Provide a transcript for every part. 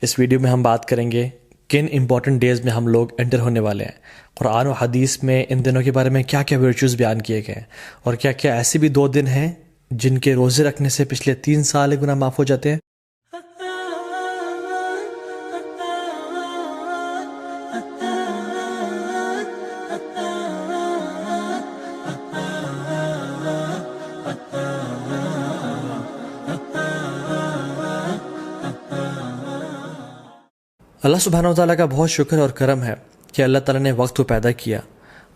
اس video میں ہم بات کریں گے کن امپورٹنٹ ڈیز میں ہم لوگ انٹر ہونے والے ہیں، قرآن و حدیث میں ان دنوں کے بارے میں کیا کیا ورچوز بیان کیے گئے ہیں، اور کیا کیا ایسے بھی 2 دن ہیں جن کے روزے رکھنے سے پچھلے 3 سال گناہ معاف ہو جاتے ہیں۔ اللہ سبحانہ و تعالیٰ کا بہت شکر اور کرم ہے کہ اللہ تعالیٰ نے وقت کو پیدا کیا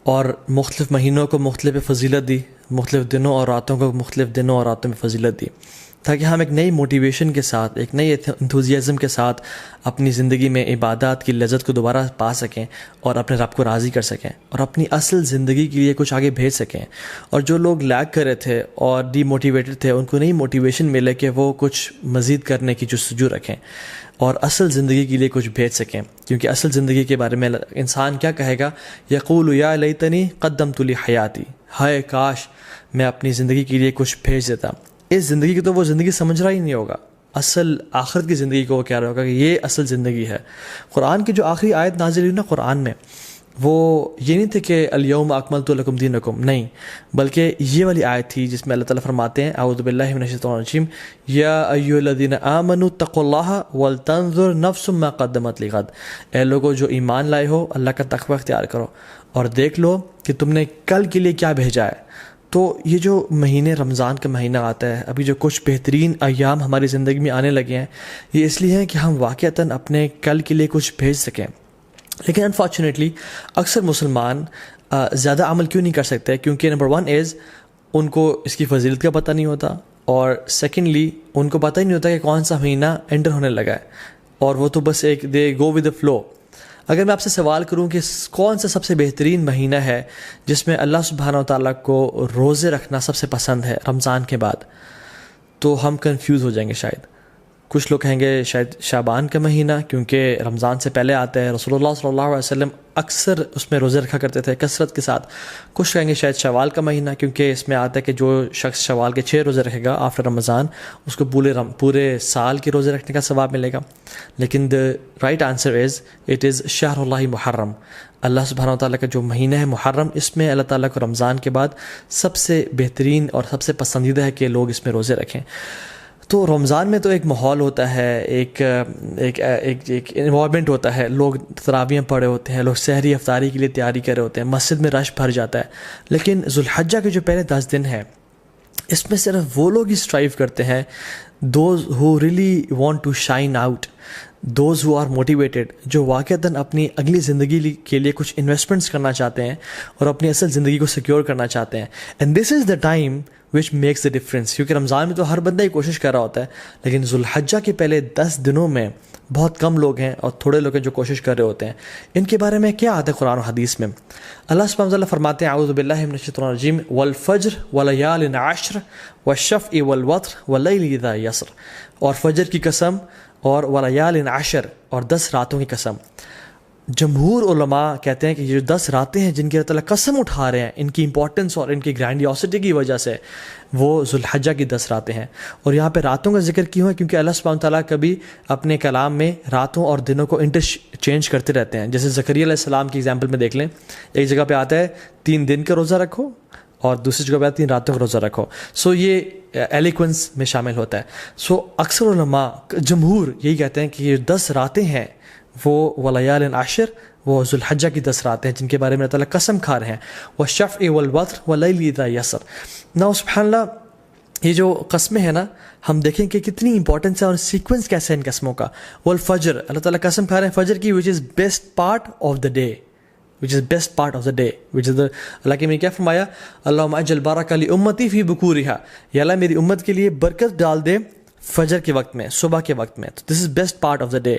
اور مختلف مہینوں کو مختلف فضیلت دی، مختلف دنوں اور راتوں کو مختلف دنوں اور راتوں میں فضیلت دی، تاکہ ہم ایک نئی موٹیویشن کے ساتھ، ایک نئی انتھوزیازم کے ساتھ اپنی زندگی میں عبادات کی لذت کو دوبارہ پا سکیں اور اپنے رب کو راضی کر سکیں اور اپنی اصل زندگی کے لیے کچھ آگے بھیج سکیں۔ اور جو لوگ لیگ کر رہے تھے اور ڈی موٹیویٹڈ تھے، ان کو نئی موٹیویشن ملے کہ وہ کچھ مزید کرنے کی جستجو رکھیں اور اصل زندگی کے لیے کچھ بھیج سکیں، کیونکہ اصل زندگی کے بارے میں انسان کیا کہے گا؟ یقول یا لیتنی قدمت لحیاتی، ہائے کاش میں اپنی زندگی کے لیے کچھ بھیج دیتا۔ اس زندگی کی تو وہ زندگی سمجھ رہا ہی نہیں ہوگا، اصل آخرت کی زندگی کو وہ کہہ رہا ہوگا کہ یہ اصل زندگی ہے۔ قرآن کی جو آخری آیت نازل ہوئی نا قرآن میں، وہ یہ نہیں تھے کہ الیوم اکملت لکم دینکم، نہیں، بلکہ یہ والی آیت تھی جس میں اللہ تعالیٰ فرماتے ہیں اعوذ باللہ من الشیطان الرجیم یا ایھا الذین آمنوا اتقوا اللہ ولتنظر نفس ما قدمت لغد، اے لوگوں جو ایمان لائے ہو اللہ کا تقوی اختیار کرو اور دیکھ لو کہ تم نے کل کے لیے کیا بھیجا ہے۔ تو یہ جو مہینے رمضان کا مہینہ آتا ہے، ابھی جو کچھ بہترین ایام ہماری زندگی میں آنے لگے ہیں، یہ اس لیے ہیں کہ ہم واقعتاً اپنے کل کے لیے کچھ بھیج سکیں۔ لیکن انفارچونیٹلی اکثر مسلمان زیادہ عمل کیوں نہیں کر سکتے؟ کیونکہ نمبر 1 از ان کو اس کی فضیلت کا پتہ نہیں ہوتا، اور سیکنڈلی ان کو پتہ ہی نہیں ہوتا کہ کون سا مہینہ انٹر ہونے لگا ہے، اور وہ تو بس ایک دے گو ود دا فلو۔ اگر میں آپ سے سوال کروں کہ کون سا سب سے بہترین مہینہ ہے جس میں اللہ سبحانہ و تعالیٰ کو روزے رکھنا سب سے پسند ہے رمضان کے بعد، تو ہم کنفیوز ہو جائیں گے شاید۔ کچھ لوگ کہیں گے شاید شعبان کا مہینہ، کیونکہ رمضان سے پہلے آتا ہے، رسول اللہ صلی اللہ علیہ وسلم اکثر اس میں روزے رکھا کرتے تھے کثرت کے ساتھ۔ کچھ کہیں گے شاید شوال کا مہینہ، کیونکہ اس میں آتا ہے کہ جو شخص شوال کے 6 روزے رکھے گا آفٹر رمضان، اس کو پورے سال کے روزے رکھنے کا ثواب ملے گا۔ لیکن the right answer is it is شہر اللہ محرم، اللہ سبحانہ و تعالیٰ کا جو مہینہ ہے محرم، اس میں اللہ تعالیٰ کو رمضان کے بعد سب سے بہترین اور سب سے پسندیدہ ہے کہ لوگ اس میں روزے رکھیں۔ تو رمضان میں تو ایک ماحول ہوتا ہے، ایک انوائرمنٹ ہوتا ہے، لوگ تراویح پڑھے ہوتے ہیں، لوگ سحری افطاری کے لیے تیاری کر رہے ہوتے ہیں، مسجد میں رش بھر جاتا ہے۔ لیکن ذوالحجہ کے جو پہلے 10 دن ہیں، اس میں صرف وہ لوگ ہی اسٹرائیو کرتے ہیں، those who really want to shine out, those who are motivated, جو واقعتاً اپنی اگلی زندگی کے لیے کچھ انویسٹمنٹس کرنا چاہتے ہیں اور اپنی اصل زندگی کو سیکیور کرنا چاہتے ہیں۔ And this is the time which makes the difference, کیونکہ رمضان میں تو ہر بندہ ہی کوشش کر رہا ہوتا ہے، لیکن ذوالحجہ کے پہلے 10 دنوں میں بہت کم لوگ ہیں اور تھوڑے لوگ ہیں جو کوشش کر رہے ہوتے ہیں۔ ان کے بارے میں کیا آتا ہے قرآن و حدیث میں؟ اللہ سبحانہ وتعالیٰ فرماتے ہیں اعوذ باللہ من الشیطان الرجیم والفجر ولیال عشر والشفع والوتر واللیل اذا یسر، اور فجر کی قسم اور ولیال عشر اور 10 راتوں کی قسم۔ جمہور علماء کہتے ہیں کہ یہ جو 10 راتیں ہیں جن کی اللہ تعالیٰ قسم اٹھا رہے ہیں، ان کی امپورٹنس اور ان کی گرینڈیوسٹی کی وجہ سے وہ ذوالحجہ کی 10 راتیں ہیں۔ اور یہاں پہ راتوں کا ذکر کیوں ہے؟ کیونکہ اللہ سبحانہ تعالیٰ کبھی اپنے کلام میں راتوں اور دنوں کو انٹرچینج کرتے رہتے ہیں۔ جیسے زکریا علیہ السلام کی ایگزامپل میں دیکھ لیں، ایک جگہ پہ آتا ہے 3 دن کا روزہ رکھو اور دوسری جگہ پہ 3 راتوں کا روزہ رکھو۔ سو یہ ایلیکوینس میں شامل ہوتا ہے۔ سو اکثر علماء جمہور یہی کہتے ہیں کہ یہ 10 راتیں ہیں وہ ولیال عشر، وہ ذوالحجہ کی 10 راتیں ہیں جن کے بارے میں اللہ تعالیٰ قسم کھا رہے ہیں، والشفع والوتر واللیل اذا یسر۔ نا سبحان اللہ، یہ جو قسمیں ہیں نا، ہم دیکھیں کہ کتنی امپورٹنس ہے اور سیکوینس کیسے ہے ان قسموں کا۔ والفجر، اللہ تعالیٰ قسم کھا رہے ہیں فجر کی، which is best part of the day، اللہ کے میں کیا فرمایا؟ اللہم اجعل بارک لامتی فی بکورہا، یا اللہ میری امت کے لیے برکت ڈال دے فجر کے وقت میں، صبح کے وقت میں۔ تو this is best part of the day.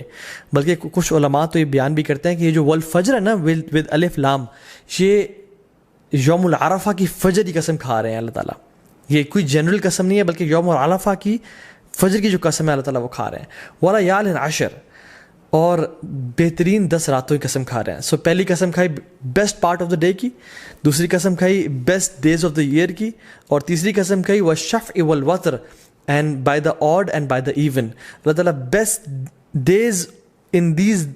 بلکہ کچھ علماء تو یہ بیان بھی کرتے ہیں کہ یہ جو والفجر ہے نا ود الف لام، یہ یوم العرفہ کی فجر کی قسم کھا رہے ہیں اللہ تعالیٰ۔ یہ کوئی جنرل قسم نہیں ہے، بلکہ یوم العرفہ کی فجر کی جو قسم ہے اللہ تعالیٰ وہ کھا رہے ہیں۔ ولیال عشر، اور بہترین 10 راتوں کی قسم کھا رہے ہیں۔ سو پہلی قسم کھائی best part of the day کی، دوسری قسم کھائی best days of the year کی، اور تیسری قسم کھائی والشفع والوتر and by the odd and by the even, اللہ تعالیٰ best days in these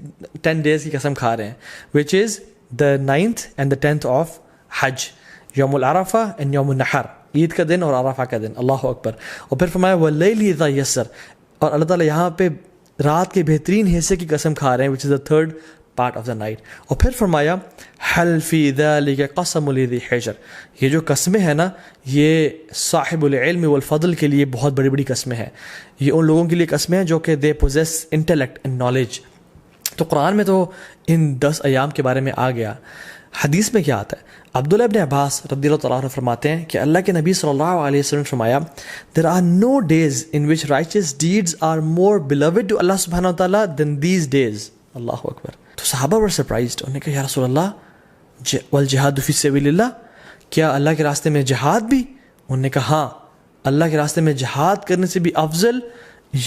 10 days کی قسم کھا رہے ہیں, which is the 9th and the 10th of حج, یوم العرفہ and یوم النحر, عید کا دن اور عرفہ کا دن. اللہ اکبر. اور پھر فرمایا وَاللَّيْلِ إِذَا يَسَّرَ, اور اللہ تعالیٰ یہاں پہ رات کے بہترین حصے کی قسم کھا رہے ہیں, which is the 3rd part of the night. اور پھر فرمایا حل فی ذلک قسم لذی حجر, یہ جو قسمیں ہیں نا یہ صاحب العلم والفضل کے لیے بہت بڑی بڑی قسمیں ہیں. یہ ان لوگوں کے لیے قسمیں ہیں جو کہ they possess intellect and knowledge. تو قرآن میں تو ان 10 ایام کے بارے میں آ گیا. حدیث میں کیا آتا ہے؟ عبداللہ ابن عباس رضی اللہ تعالیٰ عنہ فرماتے ہیں کہ اللہ کے نبی صلی اللہ علیہ وسلم نے فرمایا there are no days in which righteous deeds are more beloved to Allah subhanahu wa ta'ala than these days. اللہ اکبر. تو صحابہ were surprised. انہوں نے کہا یا رسول اللہ والجہاد فی سبیل اللہ, کیا اللہ کے راستے میں جہاد بھی؟ انہوں نے کہا ہاں, اللہ کے راستے میں جہاد کرنے سے بھی افضل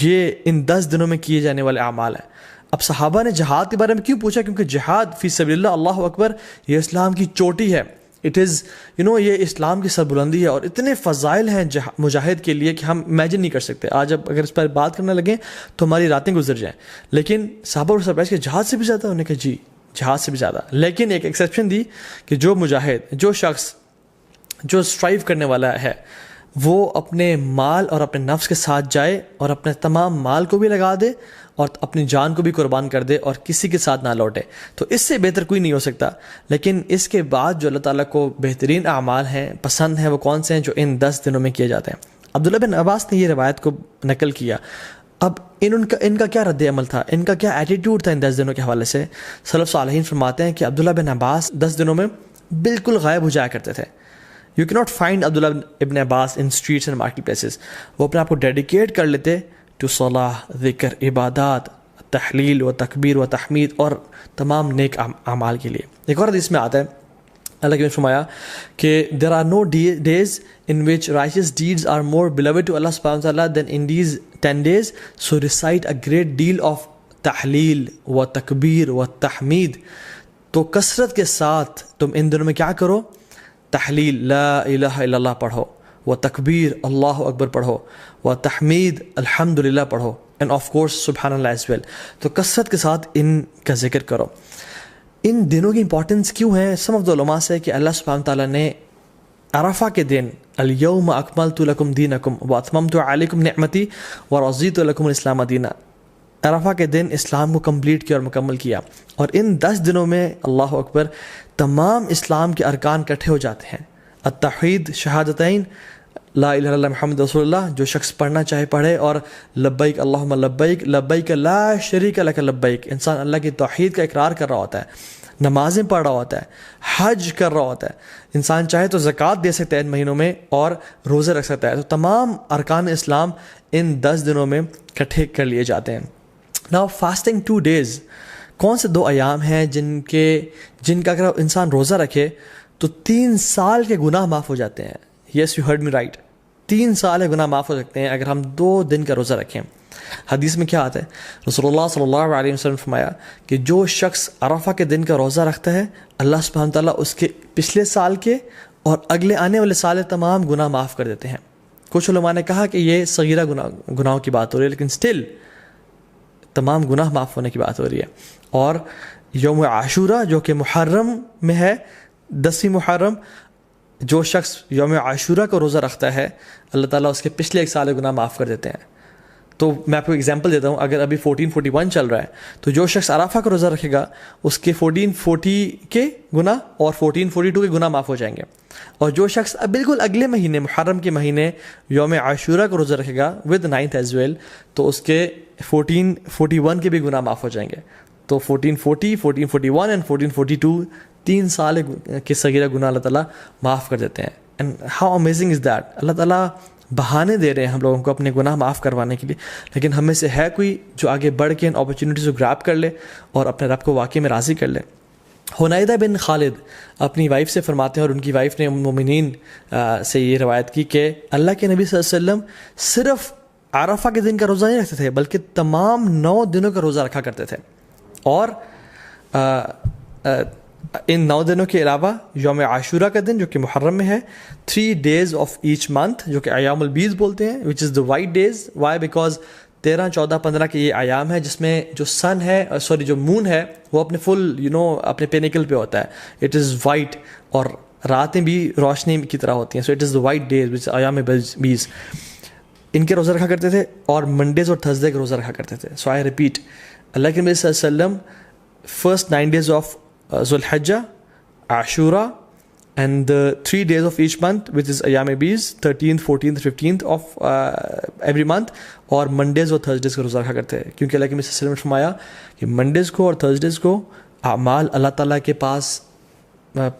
یہ ان 10 دنوں میں کیے جانے والے اعمال ہیں. اب صحابہ نے جہاد کے بارے میں کیوں پوچھا؟ کیونکہ جہاد فی سبیل اللہ, اللہ اکبر, یہ اسلام کی چوٹی ہے. اٹ از یہ اسلام کی سربلندی ہے, اور اتنے فضائل ہیں مجاہد کے لیے کہ ہم امیجن نہیں کر سکتے. آج اب اگر اس پر بات کرنے لگیں تو ہماری راتیں گزر جائیں. لیکن صحابہ اور سرپرائز کہ جہاد سے بھی زیادہ؟ انہوں نے کہا جی جہاد سے بھی زیادہ. لیکن ایک ایکسیپشن دی کہ جو مجاہد, جو شخص جو اسٹرائیو کرنے والا ہے, وہ اپنے مال اور اپنے نفس کے ساتھ جائے اور اپنے تمام مال کو بھی لگا دے اور اپنی جان کو بھی قربان کر دے اور کسی کے ساتھ نہ لوٹے, تو اس سے بہتر کوئی نہیں ہو سکتا. لیکن اس کے بعد جو اللہ تعالیٰ کو بہترین اعمال ہیں, پسند ہیں, وہ کون سے ہیں؟ جو ان 10 دنوں میں کیے جاتے ہیں. عبداللہ بن عباس نے یہ روایت کو نقل کیا. اب ان کا کیا رد عمل تھا, ان کا کیا ایٹیٹیوڈ تھا ان 10 دنوں کے حوالے سے؟ سلف صالحین فرماتے ہیں کہ عبداللہ بن عباس 10 دنوں میں بالکل غائب ہو جایا کرتے تھے. یو کی ناٹ فائنڈ عبداللہ ابن عباس ان اسٹریٹس اینڈ مارکیٹ پلیسز. وہ اپنے آپ کو ڈیڈیکیٹ کر لیتے ٹو صلاح, ذکر, عبادات, تحلیل و تکبیر و تحمید اور تمام نیک اعمال کے لیے. ایک اور حدیث میں آتا ہے اللہ کے فرمایا کہ there are no days in which righteous deeds are more beloved to Allah subhanahu wa ta'ala than in these 10 days, so recite a great deal of تحلیل و تکبیر و تحمید. تو کثرت کے ساتھ تم ان دنوں میں کیا کرو؟ تحلیل لا الہ الا اللہ پڑھو, و تکبیر اللہ اکبر پڑھو, و تحمید الحمدللہ پڑھو, اینڈ آف کورس سبحان اللہ ایز ویل. تو کثرت کے ساتھ ان کا ذکر کرو. ان دنوں کی امپورٹنس کیوں ہے؟ سم آف دا علماء سے کہ اللہ سبحانہ تعالیٰ نے عرفہ کے دن الیوم اکملت لکم دینکم واتممت علیکم نعمتی ورضیت لکم الاسلام دینا, عرفہ کے دن اسلام کو کمپلیٹ کیا اور مکمل کیا. اور ان 10 دنوں میں اللہ اکبر تمام اسلام کے ارکان اکٹھے ہو جاتے ہیں. التوحید, شہادتین, لا الہ الا اللہ محمد رسول اللہ, جو شخص پڑھنا چاہے پڑھے, اور لبیک اللہم لبیک لبیک لا شریک لک لبیک. انسان اللہ کی توحید کا اقرار کر رہا ہوتا ہے, نمازیں پڑھ رہا ہوتا ہے, حج کر رہا ہوتا ہے. انسان چاہے تو زکوٰۃ دے سکتا ہے ان مہینوں میں اور روزے رکھ سکتا ہے. تو تمام ارکان اسلام ان 10 دنوں میں اکٹھے کر لیے جاتے ہیں. ناؤ فاسٹنگ 2 days, کون سے 2 ایام ہیں جن کا اگر انسان روزہ رکھے تو 3 سال کے گناہ معاف ہو جاتے ہیں. Yes you heard me right, 3 سال کے گناہ معاف ہو سکتے ہیں اگر ہم 2 دن کا روزہ رکھیں. حدیث میں کیا آتا ہے؟ رسول اللہ صلی اللہ علیہ وسلم نے فرمایا کہ جو شخص عرفہ کے دن کا روزہ رکھتا ہے اللہ سبحانہ تعالیٰ اس کے پچھلے سال کے اور اگلے آنے والے سال تمام گناہ معاف کر دیتے ہیں. کچھ علماء نے کہا کہ یہ صغیرہ گناہوں کی بات ہو رہی ہے, لیکن سٹل تمام گناہ معاف ہونے کی بات ہو رہی ہے. اور یوم عاشورہ جو کہ محرم میں ہے, 10 محرم, جو شخص یوم عاشورہ کو روزہ رکھتا ہے اللہ تعالیٰ اس کے پچھلے 1 سال کے گناہ معاف کر دیتے ہیں. تو میں آپ کو ایگزامپل دیتا ہوں, اگر ابھی 1441 چل رہا ہے تو جو شخص عرفہ کا روزہ رکھے گا اس کے 1440 کے گناہ اور 1442 کے گناہ معاف ہو جائیں گے. اور جو شخص بالکل اگلے مہینے محرم کے مہینے یوم عاشورہ کا روزہ رکھے گا ود 9th ایز ویل, تو اس کے 1441 کے بھی گناہ معاف ہو جائیں گے. تو 1440, 1441 اینڈ 1442 3 سال کے صغیرہ گناہ اللہ تعالیٰ معاف کر دیتے ہیں. And how amazing is that. اللہ تعالیٰ بہانے دے رہے ہیں ہم لوگوں کو اپنے گناہ معاف کروانے کے لیے, لیکن ہم میں سے ہے کوئی جو آگے بڑھ کے ان اپرچونیٹیز کو گراب کر لے اور اپنے رب کو واقعی میں راضی کر لے. حنیدہ بن خالد اپنی وائف سے فرماتے ہیں, اور ان کی وائف نے ام المومنین سے یہ روایت کی کہ اللہ کے نبی صلی اللہ علیہ وسلم صرف عرفہ کے دن کا روزہ نہیں رکھتے تھے بلکہ تمام 9 دنوں کا روزہ رکھا کرتے تھے. اور ان 9 دنوں کے علاوہ یوم عاشورہ کا دن جو کہ محرم میں ہے, 3 days of each month جو کہ ایام البیض بولتے ہیں, which is the white days. Why? Because 13, 14, 15 کے یہ ایام ہے جس میں جو سن ہے جو مون ہے وہ اپنے فل اپنے پینیکل پہ ہوتا ہے. اٹ از وائٹ اور راتیں بھی روشنی کی طرح ہوتی ہیں. So it is the white days which ایام 20 ان کے روزہ رکھا کرتے تھے, اور منڈیز اور تھرسڈے کے روزہ رکھا کرتے تھے. سو آئی ریپیٹ, اللہ کے نبی صلی اللہ علیہ وسلم فرسٹ 9 days آف ذو الحجہ, عاشورہ, and the 3 days of each month which is ایام 20, 13th, 14th, 15th of every month, اور منڈیز اور تھرسڈیز کا روزہ رکھا کرتے ہیں, کیونکہ اللہ کے نبی صلی اللہ علیہ وسلم نے فرمایا کہ منڈیز کو اور تھرسڈیز کو اعمال اللہ تعالیٰ کے پاس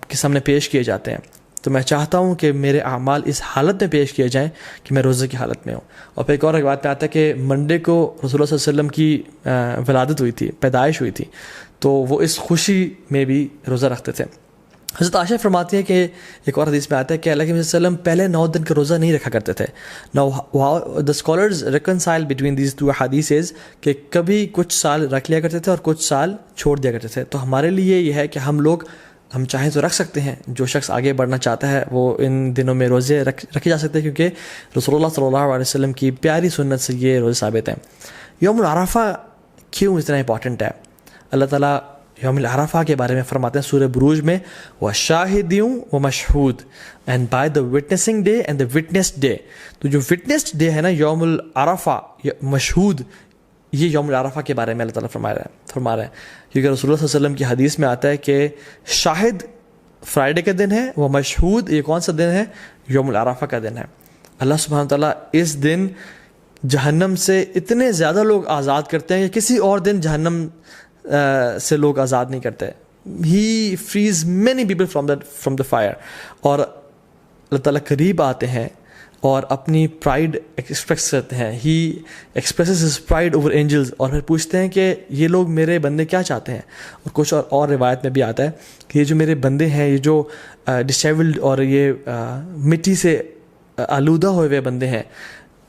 کے سامنے پیش کیے جاتے ہیں. تو میں چاہتا ہوں کہ میرے اعمال اس حالت میں پیش کیے جائیں کہ میں روزے کی حالت میں ہوں. اور پھر ایک اور روایت میں آتا ہے کہ منڈے کو رسول اللہ صلی اللہ علیہ وسلم کی ولادت ہوئی تھی, پیدائش ہوئی تھی, تو وہ اس خوشی میں بھی روزہ رکھتے تھے. حضرت عائشہ فرماتی ہے کہ ایک اور حدیث میں آتا ہے کہ اللہ کے نبی صلی اللہ علیہ وسلم پہلے 9 دن کا روزہ نہیں رکھا کرتے تھے. Now the scholars reconcile between these two hadiths کہ کبھی کچھ سال رکھ لیا کرتے تھے اور کچھ سال چھوڑ دیا کرتے تھے. تو ہمارے لیے یہ ہے کہ ہم چاہیں تو رکھ سکتے ہیں. جو شخص آگے بڑھنا چاہتا ہے وہ ان دنوں میں روزے رکھے جا سکتے ہیں, کیونکہ رسول اللہ صلی اللہ علیہ وسلم کی پیاری سنت سے یہ روزے ثابت ہیں. یوم العرفہ کیوں اتنا امپورٹنٹ ہے؟ اللہ تعالیٰ یوم العرفہ کے بارے میں فرماتے ہیں سورہ بروج میں, وَشَاهِدٍ وَمَشْهُودٍ, and by the witnessing day and the witnessed day. تو جو وٹنسڈ ڈے ہے نا یوم العرفہ, مشہود, یہ یوم العرفہ کے بارے میں اللہ تعالیٰ فرما رہے ہیں, کیونکہ رسول اللہ صلی اللہ علیہ وسلم کی حدیث میں آتا ہے کہ شاہد فرائیڈے کا دن ہے, وہ مشہود یہ کون سا دن ہے؟ یوم العرفہ کا دن ہے. اللہ سبحانہ وتعالیٰ اس دن جہنم سے اتنے زیادہ لوگ آزاد کرتے ہیں کہ کسی اور دن جہنم سے لوگ آزاد نہیں کرتے. He frees many people from the fire. اور اللہ تعالیٰ قریب آتے ہیں اور اپنی پرائڈ ایکسپریس کرتے ہیں. He expresses his pride over angels, اور پھر پوچھتے ہیں کہ یہ لوگ میرے بندے کیا چاہتے ہیں. اور کچھ اور روایت میں بھی آتا ہے کہ یہ جو میرے بندے ہیں, یہ جو ڈسیبلڈ اور یہ مٹی سے آلودہ ہوئے ہوئے بندے ہیں,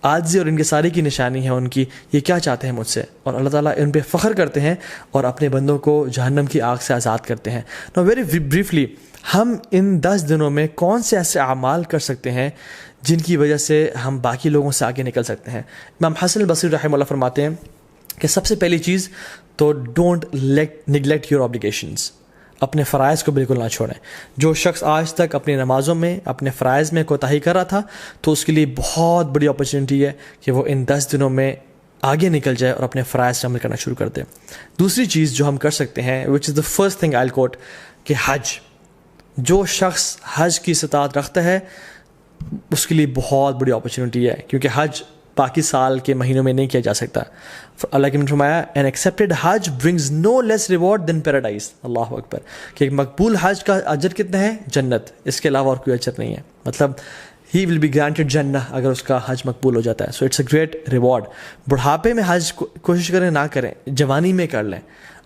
عاجزی اور ان کے ساری کی نشانی ہے ان کی, یہ کیا چاہتے ہیں مجھ سے. اور اللہ تعالیٰ ان پہ فخر کرتے ہیں اور اپنے بندوں کو جہنم کی آگ سے آزاد کرتے ہیں. نو ویری بریفلی, ہم ان 10 دنوں میں کون سے ایسے اعمال کر سکتے ہیں جن کی وجہ سے ہم باقی لوگوں سے آگے نکل سکتے ہیں؟ امام حسن البصری رحمہ اللہ فرماتے ہیں کہ سب سے پہلی چیز تو ڈونٹ نیگلیکٹ یور آبلیگیشنز, اپنے فرائض کو بالکل نہ چھوڑیں. جو شخص آج تک اپنی نمازوں میں اپنے فرائض میں کوتاہی کر رہا تھا, تو اس کے لیے بہت بڑی اپرچونیٹی ہے کہ وہ ان 10 دنوں میں آگے نکل جائے اور اپنے فرائض سے عمل کرنا شروع کر دے. دوسری چیز جو ہم کر سکتے ہیں, وچ از دا فرسٹ تھنگ آئی کوٹ, کہ حج. جو شخص حج کی استطاعت رکھتا ہے اس کے لیے بہت بڑی اپرچونیٹی ہے, کیونکہ حج باقی سال کے مہینوں میں نہیں کیا جا سکتا. اللہ کے نے فرمایا an accepted Hajj brings no less reward than paradise. اللہ اکبر, کہ ایک مقبول حج کا اجر کتنا ہے؟ جنت, اس کے علاوہ اور کوئی اجر نہیں ہے. مطلب he will be granted جنہ اگر اس کا حج مقبول ہو جاتا ہے. so it's a great reward. بڑھاپے میں حج کوشش کریں نہ کریں, جوانی میں کر لیں,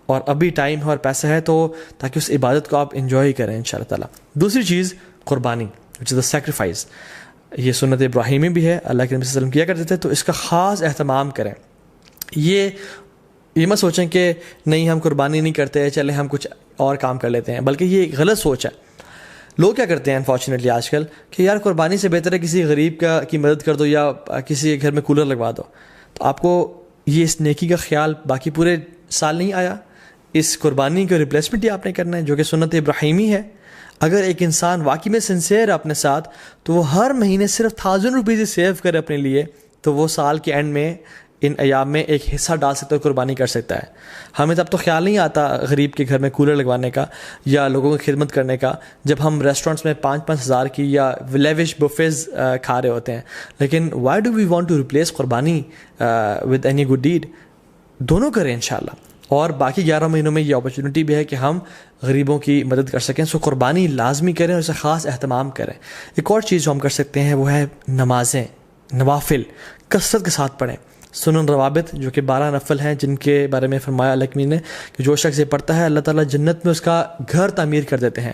اور ابھی ٹائم ہے اور پیسہ ہے تو تاکہ اس عبادت کو آپ انجوائے کریں انشاءاللہ تعالیٰ. دوسری چیز قربانی, which is the sacrifice. یہ سنت ابراہیمی بھی ہے, اللہ کے نبی صلی اللہ علیہ وسلم کیا کرتے تھے, تو اس کا خاص اہتمام کریں. یہ مت سوچیں کہ نہیں ہم قربانی نہیں کرتے, چلیں ہم کچھ اور کام کر لیتے ہیں, بلکہ یہ ایک غلط سوچ ہے. لوگ کیا کرتے ہیں انفارچونیٹلی آج کل کہ یار قربانی سے بہتر ہے کسی غریب کی مدد کر دو یا کسی کے گھر میں کولر لگوا دو. تو آپ کو یہ اس نیکی کا خیال باقی پورے سال نہیں آیا, اس قربانی کا ریپلیسمنٹ ہی آپ نے کرنا ہے, جو کہ سنت ابراہیمی ہے. اگر ایک انسان واقعی میں سنسیئر ہے اپنے ساتھ, تو وہ ہر مہینے صرف 1000 روپیز سیو کرے اپنے لیے, تو وہ سال کے اینڈ میں ان ایام میں ایک حصہ ڈال سکتا ہے, قربانی کر سکتا ہے. ہمیں تب تو خیال نہیں آتا غریب کے گھر میں کولر لگوانے کا یا لوگوں کی خدمت کرنے کا, جب ہم ریسٹورینٹس میں 5-5 ہزار کی یا لیوش بفیز کھا رہے ہوتے ہیں. لیکن why do we want to replace قربانی ود اینی گڈ ڈیڈ؟ دونوں کریں انشاءاللہ. اور باقی 11 مہینوں میں یہ اپرچونیٹی بھی ہے کہ ہم غریبوں کی مدد کر سکیں. سو قربانی لازمی کریں اور اسے خاص اہتمام کریں. ایک اور چیز جو ہم کر سکتے ہیں وہ ہے نمازیں, نوافل کثرت کے ساتھ پڑھیں. سنن روابط جو کہ 12 نفل ہیں, جن کے بارے میں فرمایا اللہ نے کہ جو شخص یہ پڑھتا ہے اللہ تعالیٰ جنت میں اس کا گھر تعمیر کر دیتے ہیں,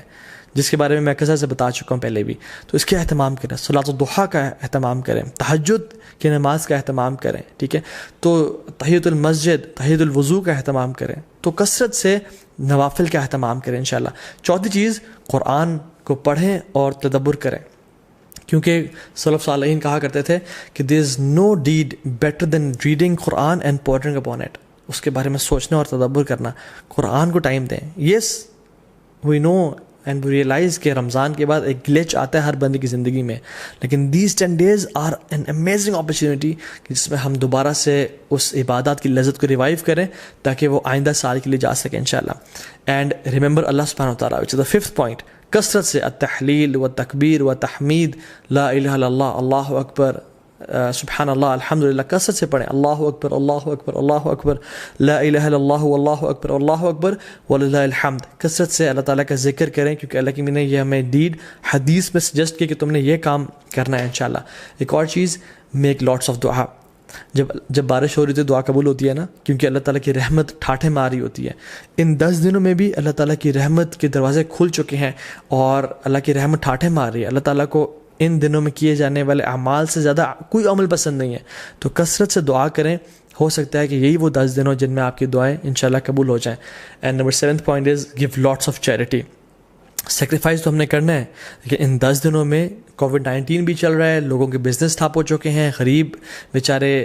جس کے بارے میں کثرت سے بتا چکا ہوں پہلے بھی. تو اس کے اہتمام کریں, صلاۃ الضحیٰ کا اہتمام کریں, تہجد کی نماز کا اہتمام کریں, ٹھیک ہے. تو تحیۃ المسجد, تحیۃ الوضو کا اہتمام کریں. تو کثرت سے نوافل کا اہتمام کریں انشاءاللہ. چوتھی چیز, قرآن کو پڑھیں اور تدبر کریں. کیونکہ سلف صالحین کہا کرتے تھے کہ there is no deed better than reading قرآن اینڈ پورٹنگ اپون اٹ. اس کے بارے میں سوچنا اور تدبر کرنا. قرآن کو ٹائم دیں. یس وی نو اینڈ وی ریئلائز کہ رمضان کے بعد ایک گلیچ آتا ہے ہر بندے کی زندگی میں, لیکن these 10 days are an amazing opportunity کہ جس میں ہم دوبارہ سے اس عبادات کی لذت کو ریوائیو کریں تاکہ وہ آئندہ سال کے لیے جا سکیں انشاءاللہ. اینڈ ریممبر اللہ سبحانہ وتعالیٰ, وچ از دا 5th point, کثرت سے التحلیل و تکبیر و تحمید, لا الہ الا اللہ, اللہ اکبر, سبحان اللہ, الحمدللہ, کثرت سے پڑھیں. اللہ اکبر اللہ اکبر اللہ اکبر, لا الہ الا اللہ اللہ اکبر اللہ اکبر وللہ الحمد. کثرت سے اللہ تعالیٰ کا ذکر کریں کیونکہ اللہ کی نے یہ ہمیں ڈیڈ حدیث میں سجیسٹ کیا کہ تم نے یہ کام کرنا ہے انشاءاللہ. ایک اور چیز, میک لاٹس آف دعا. جب بارش ہو رہی ہوتی ہے دعا قبول ہوتی ہے نا, کیونکہ اللہ تعالیٰ کی رحمت ٹھاٹھے ماری ہوتی ہے. ان 10 دنوں میں بھی اللہ تعالیٰ کی رحمت کے دروازے کھل چکے ہیں اور اللہ کی رحمت ٹھاٹھے مار رہی ہے. اللہ تعالیٰ کو ان دنوں میں کیے جانے والے اعمال سے زیادہ کوئی عمل پسند نہیں ہے. تو کثرت سے دعا کریں, ہو سکتا ہے کہ یہی وہ 10 دن ہو جن میں آپ کی دعائیں انشاءاللہ قبول ہو جائیں. And number 7th point is give lots of charity. Sacrifice تو ہم نے کرنا ہے, لیکن ان 10 دنوں میں کووڈ-19 بھی چل رہا ہے, لوگوں کے بزنس ٹھپ ہو چکے ہیں, غریب بیچارے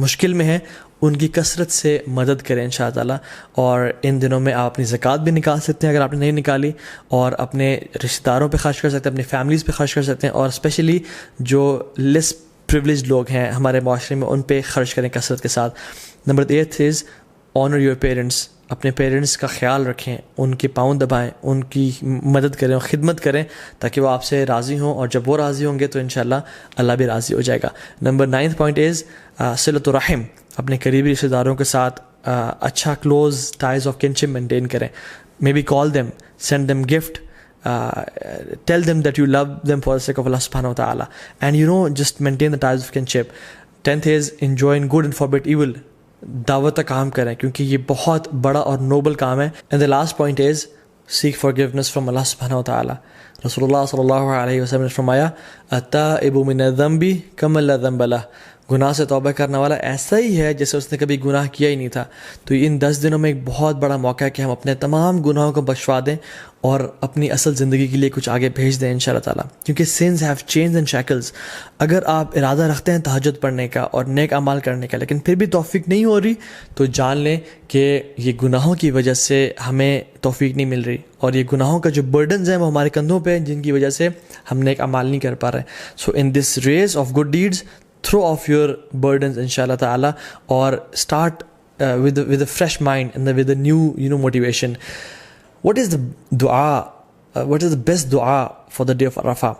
مشکل میں ہیں, ان کی کثرت سے مدد کریں انشاء اللہ. اور ان دنوں میں آپ اپنی زکوٰۃ بھی نکال سکتے ہیں اگر آپ نے نہیں نکالی, اور اپنے رشتہ داروں پہ خرچ کر سکتے ہیں, اپنی فیملیز پہ خرچ کر سکتے ہیں, اور اسپیشلی جو لیس پریولیج لوگ ہیں ہمارے معاشرے میں ان پہ خرچ کریں کثرت کے ساتھ. Number 8 is owner your parents. اپنے پیرنٹس کا خیال رکھیں, ان کے پاؤں دبائیں, ان کی مدد کریں اور خدمت کریں تاکہ وہ آپ سے راضی ہوں, اور جب وہ راضی ہوں گے تو انشاءاللہ اللہ بھی راضی ہو جائے گا. نمبر 9th point از صلۃ الرحم. اپنے قریبی رشتہ داروں کے ساتھ اچھا close ties of kinship maintain کریں. Maybe call them, send them gift, tell them that you love them for the sake of Allah subhanahu wa ta'ala, and just maintain the ties of kinship. 10th is enjoin good and forbid evil. دعوت کا کام کریں کیونکہ یہ بہت بڑا اور Nobel کام ہے. and the last point is seek forgiveness from Allah subhanahu wa ta'ala. رسول اللہ صلی اللہ علیہ وسلم نے فرمایا التائب من الذنب کمن لا ذنب له. گناہ سے توبہ کرنے والا ایسا ہی ہے جیسے اس نے کبھی گناہ کیا ہی نہیں تھا. تو ان 10 دنوں میں ایک بہت بڑا موقع ہے کہ ہم اپنے تمام گناہوں کو بخشوا دیں اور اپنی اصل زندگی کے لیے کچھ آگے بھیج دیں انشاءاللہ تعالیٰ, کیونکہ sins have chains and shackles. اگر آپ ارادہ رکھتے ہیں تہجد پڑھنے کا اور نیک اعمال کرنے کا, لیکن پھر بھی توفیق نہیں ہو رہی, تو جان لیں کہ یہ گناہوں کی وجہ سے ہمیں توفیق نہیں مل رہی, اور یہ گناہوں کا جو برڈنز ہیں وہ ہمارے کندھوں پہ ہیں جن کی وجہ سے ہم نیک اعمال نہیں کر پا رہے. So in this race of good deeds throw off your burdens inshallah ta'ala, or start with a fresh mind and with a new motivation. What is the dua, what is the best dua for the day of Arafah?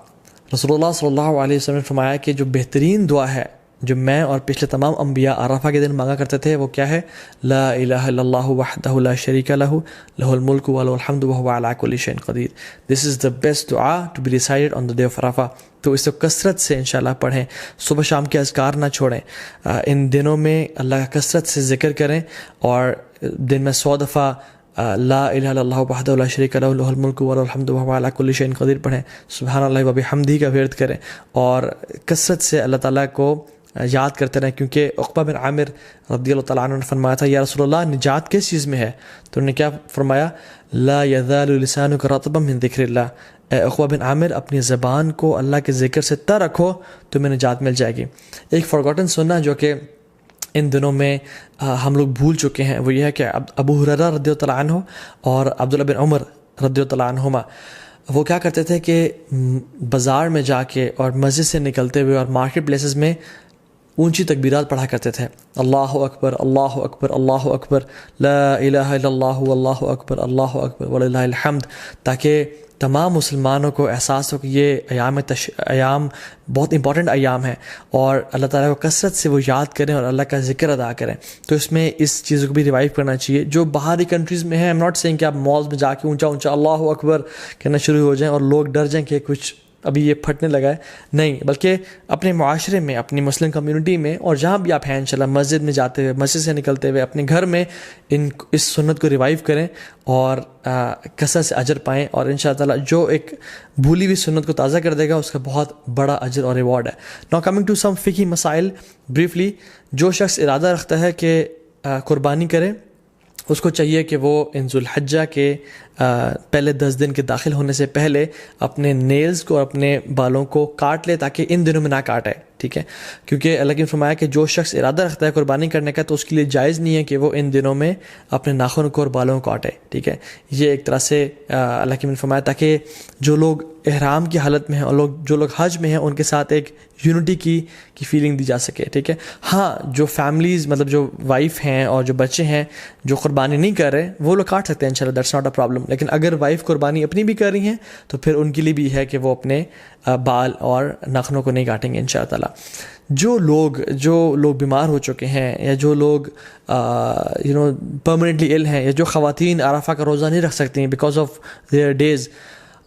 Rasulullah sallallahu alaihi wasallam نے فرمایا کہ جو بہترین دعا ہے جو میں اور پچھلے تمام انبیاء عرفہ کے دن مانگا کرتے تھے وہ کیا ہے, لا الہ الا اللہ وحدہ لا شریک لہ لہ الملک ولہ الحمد وہو علی کل شیء قدیر. This is the best dua to be recited on the day of Arafah. تو اس کو کثرت سے انشاءاللہ پڑھیں, صبح شام کے اذکار نہ چھوڑیں. ان دنوں میں اللہ کا کثرت سے ذکر کریں, اور دن میں 100 دفعہ لا الہ الا اللہ وحدہ لا شریک لہ لہ الملک ولہ الحمد وہو علی کل شیء قدیر پڑھیں. سبحان اللہ و بحمدہ کا ورد کریں, اور کثرت سے اللہ تعالیٰ کو یاد کرتے رہیں, کیونکہ عقبہ بن عامر رضی اللہ تعالیٰ عنہ نے فرمایا تھا یا رسول اللہ نجات کس چیز میں ہے؟ تو انہوں نے کیا فرمایا, لا یزال لسانک رطبا من ذکر اللہ. اے عقبہ بن عامر اپنی زبان کو اللہ کے ذکر سے تر رکھو, تمہیں نجات مل جائے گی. ایک فارگوٹن سننا جو کہ ان دنوں میں ہم لوگ بھول چکے ہیں وہ یہ ہے کہ ابو ہریرہ رضی اللہ تعالیٰ عنہ اور عبداللہ بن عمر رضی اللہ تعالیٰ عنہما وہ کیا کرتے تھے کہ بازار میں جا کے اور مسجد سے نکلتے ہوئے اور مارکیٹ پلیسز میں اونچی تکبیرات پڑھا کرتے تھے, اللہ اکبر اللہ اکبر اللہ اکبر, لا الہ الا اللہ واللہ اکبر اللہ اکبر وللہ الحمد, تاکہ تمام مسلمانوں کو احساس ہو کہ یہ ایام بہت امپورٹنٹ ایام ہیں, اور اللہ تعالیٰ کو کثرت سے وہ یاد کریں اور اللہ کا ذکر ادا کریں. تو اس میں اس چیز کو بھی ریوائیو کرنا چاہیے. جو باہری کنٹریز میں ہیں, ایم ناٹ سینگ کہ آپ مالز میں جا کے اونچا اونچا اللہ اکبر کہنا شروع ہو جائیں اور لوگ ڈر جائیں کہ کچھ ابھی یہ پھٹنے لگا ہے, نہیں, بلکہ اپنے معاشرے میں, اپنی مسلم کمیونٹی میں, اور جہاں بھی آپ ہیں انشاءاللہ مسجد میں جاتے ہوئے, مسجد سے نکلتے ہوئے, اپنے گھر میں اس سنت کو ریوائیو کریں اور کثرت سے اجر پائیں, اور انشاءاللہ تعالیٰ جو ایک بھولی ہوئی سنت کو تازہ کر دے گا اس کا بہت بڑا اجر اور ریوارڈ ہے. ناؤ کمنگ ٹو سم فقہی مسائل بریفلی. جو شخص ارادہ رکھتا ہے کہ قربانی کرے اس کو چاہیے کہ وہ ان ذوالحجہ کے پہلے 10 دن کے داخل ہونے سے پہلے اپنے نیلز کو اور اپنے بالوں کو کاٹ لے تاکہ ان دنوں میں نہ کاٹے، ٹھیک ہے، کیونکہ اللہ نے فرمایا کہ جو شخص ارادہ رکھتا ہے قربانی کرنے کا تو اس کے لیے جائز نہیں ہے کہ وہ ان دنوں میں اپنے ناخن کو اور بالوں کو کاٹے، ٹھیک ہے. یہ ایک طرح سے اللہ کی نے فرمایا تاکہ جو لوگ احرام کی حالت میں ہیں اور جو لوگ حج میں ہیں ان کے ساتھ ایک یونٹی کی فیلنگ دی جا سکے، ٹھیک ہے. ہاں جو فیملیز مطلب جو وائف ہیں اور جو بچے ہیں جو قربانی نہیں کر رہے وہ لوگ کاٹ سکتے ہیں انشاءاللہ، دیٹس ناٹ اے پرابلم. لیکن اگر وائف قربانی اپنی بھی کر رہی ہیں تو پھر ان کے لیے بھی ہے کہ وہ اپنے بال اور ناخنوں کو نہیں کاٹیں گے انشاءاللہ تعالیٰ. جو لوگ بیمار ہو چکے ہیں یا جو لوگ پرماننٹلی ال ہیں یا جو خواتین عرفہ کا روزہ نہیں رکھ سکتی ہیں بیکاز آف دیئر ڈیز،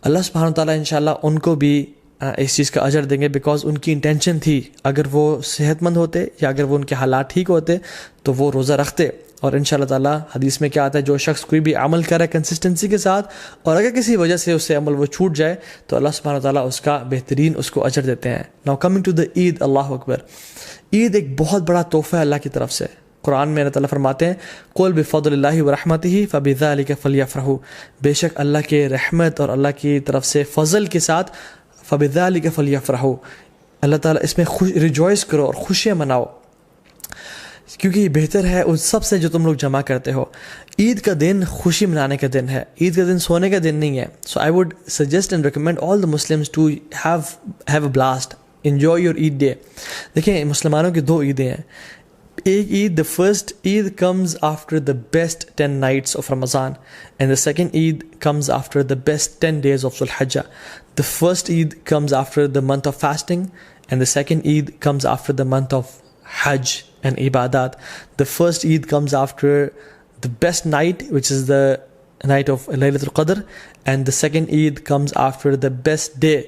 اللہ سبحانہ وتعالیٰ انشاءاللہ ان کو بھی اس چیز کا اجر دیں گے بیکاز ان کی انٹینشن تھی. اگر وہ صحت مند ہوتے یا اگر وہ ان کے حالات ٹھیک ہوتے تو وہ روزہ رکھتے. اور انشاءاللہ تعالیٰ حدیث میں کیا آتا ہے، جو شخص کوئی بھی عمل کرے کنسسٹنسی کے ساتھ اور اگر کسی وجہ سے اس سے عمل وہ چھوٹ جائے تو اللہ سبحانہ وتعالیٰ اس کا بہترین اس کو اجر دیتے ہیں. ناؤ کمنگ ٹو دا عید، اللہ اکبر، عید ایک بہت بڑا تحفہ ہے اللہ کی طرف سے. قرآن میں اللہ تعالیٰ فرماتے ہیں قُلْ بِفَضْلِ اللَّهِ وَرَحْمَتِهِ فَبِذَلِكَ فَلْيَفْرَحُوا، بے شک اللہ کے رحمت اور اللہ کی طرف سے فضل کے ساتھ فَبِذَلِكَ فَلْيَفْرَحُوا، اللہ تعالیٰ اس میں ریجوائز کرو اور خوشیاں مناؤ کیونکہ یہ بہتر ہے اس سب سے جو تم لوگ جمع کرتے ہو. عید کا دن خوشی منانے کا دن ہے، عید کا دن سونے کا دن نہیں ہے. So I would suggest and recommend all the Muslims to have a blast, enjoy your Eid day. دیکھیں مسلمانوں کی 2 عیدیں ہیں. ایک عید، the first Eid comes after the best 10 nights of Ramadan and the second Eid comes after the best 10 days of Dhul Hijjah. The first Eid comes after the month of fasting and the second Eid comes after the month of Hajj and Ibadat. The first Eid comes after the best night, which is the night of Laylatul Qadr, and the second Eid comes after the best day,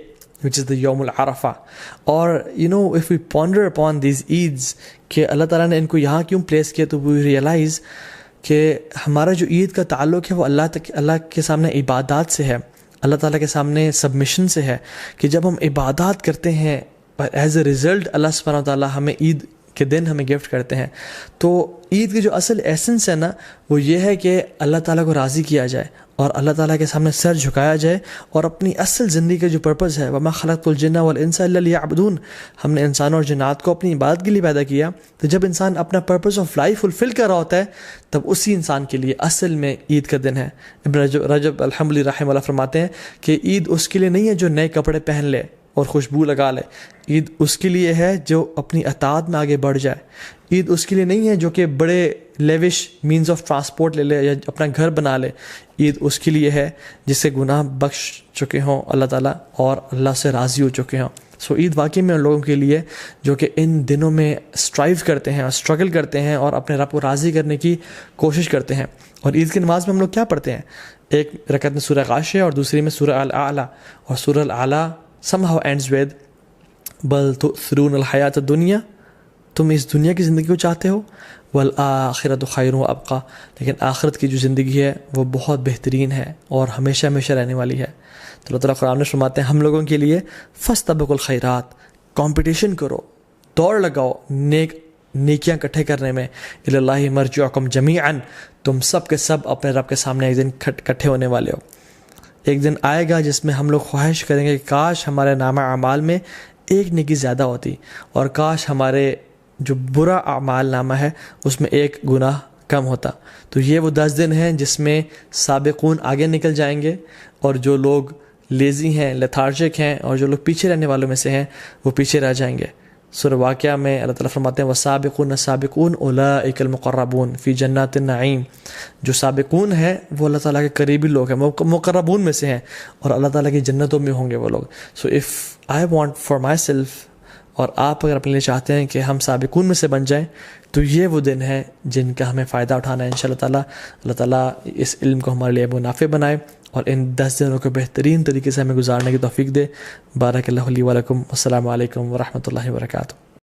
which is the Yawm al-Arafah. Or if we ponder upon these Eids کہ اللہ تعالیٰ نے ان کو یہاں کیوں place کیا تو we realize کہ ہمارا جو عید کا تعلق ہے وہ اللہ کے سامنے عبادات سے ہے، اللہ تعالیٰ کے سامنے سبمیشن سے ہے، کہ جب ہم عبادات کرتے ہیں ایز اے ریزلٹ اللہ سبحانہ و تعالیٰ ہمیں عید کے دن ہمیں گفٹ کرتے ہیں. تو عید کی جو اصل ایسنس ہے نا وہ یہ ہے کہ اللہ تعالیٰ کو راضی کیا جائے اور اللہ تعالیٰ کے سامنے سر جھکایا جائے اور اپنی اصل زندگی کا جو پرپز ہے وَمَا خَلَقْتُ الْجِنَّ وَالْإِنسَ إِلَّا لِيَعْبُدُونَ، ہم نے انسانوں اور جنات کو اپنی عبادت کے لیے پیدا کیا. تو جب انسان اپنا پرپز آف لائف فلفل کر رہا ہوتا ہے تب اسی انسان کے لیے اصل میں عید کا دن ہے. ابن رجب الحمدللہ رحمہ اللہ فرماتے ہیں کہ عید اس کے لیے نہیں ہے جو نئے کپڑے پہن لے اور خوشبو لگا لے، عید اس کے لیے ہے جو اپنی اطاعت میں آگے بڑھ جائے. عید اس کے لیے نہیں ہے جو کہ بڑے لیوش مینز آف ٹرانسپورٹ لے لے یا اپنا گھر بنا لے. عید اس کے لیے ہے جس سے گناہ بخش چکے ہوں اللہ تعالیٰ اور اللہ سے راضی ہو چکے ہوں. سو عید واقعی میں ان لوگوں کے لیے جو کہ ان دنوں میں اسٹرائیو کرتے ہیں اور اسٹرگل کرتے ہیں اور اپنے رب کو راضی کرنے کی کوشش کرتے ہیں. اور عید کی نماز میں ہم لوگ کیا پڑھتے ہیں؟ ایک رکعت میں سورہ غاشیہ اور دوسری میں سورہ الاعلیٰ، اور سورہ الاعلیٰ somehow ends with بل تؤثرون الحیات الدنیا، تم اس دنیا کی زندگی کو چاہتے ہو، والآخرۃ خیر و ابقیٰ، لیکن آخرت کی جو زندگی ہے وہ بہت بہترین ہے اور ہمیشہ ہمیشہ رہنے والی ہے. تو اللہ تعالیٰ قرآن میں فرماتے ہیں ہم لوگوں کے لیے فاستبقوا الخیرات، کمپٹیشن کرو، دوڑ لگاؤ نیکیاں اکٹھے کرنے میں. الی اللہ مرجعکم جمیعا، تم سب کے سب اپنے رب کے سامنے ایک دن اکٹھے ہونے والے ہو. ایک دن آئے گا جس میں ہم لوگ خواہش کریں گے کہ کاش ہمارے نامہ اعمال میں ایک نیکی زیادہ ہوتی اور کاش ہمارے جو برا اعمال نامہ ہے اس میں ایک گناہ کم ہوتا. تو یہ وہ 10 دن ہیں جس میں سابقون آگے نکل جائیں گے اور جو لوگ لیزی ہیں، لیتھارجک ہیں اور جو لوگ پیچھے رہنے والوں میں سے ہیں وہ پیچھے رہ جائیں گے. سورہ واقعہ میں اللہ تعالیٰ فرماتے ہیں وَالسَّابِقُونَ السَّابِقُونَ أُولَٰئِكَ الْمُقَرَّبُونَ فِي جَنَّاتِ النَّعِيمِ، جو سابقون ہیں وہ اللہ تعالیٰ کے قریبی لوگ ہیں، مقربون میں سے ہیں اور اللہ تعالیٰ کی جنتوں میں ہوں گے وہ لوگ. So if I want for my self, اور آپ اگر اپنے لیے چاہتے ہیں کہ ہم سابقون میں سے بن جائیں تو یہ وہ دن ہے جن کا ہمیں فائدہ اٹھانا ہے انشاءاللہ تعالیٰ. اللہ تعالیٰ اس علم کو ہمارے لیے منافع بنائے اور ان 10 دنوں کو بہترین طریقے سے ہمیں گزارنے کی توفیق دے. بارک اللہ لی و لکم، السلام علیکم ورحمۃ اللہ وبرکاتہ.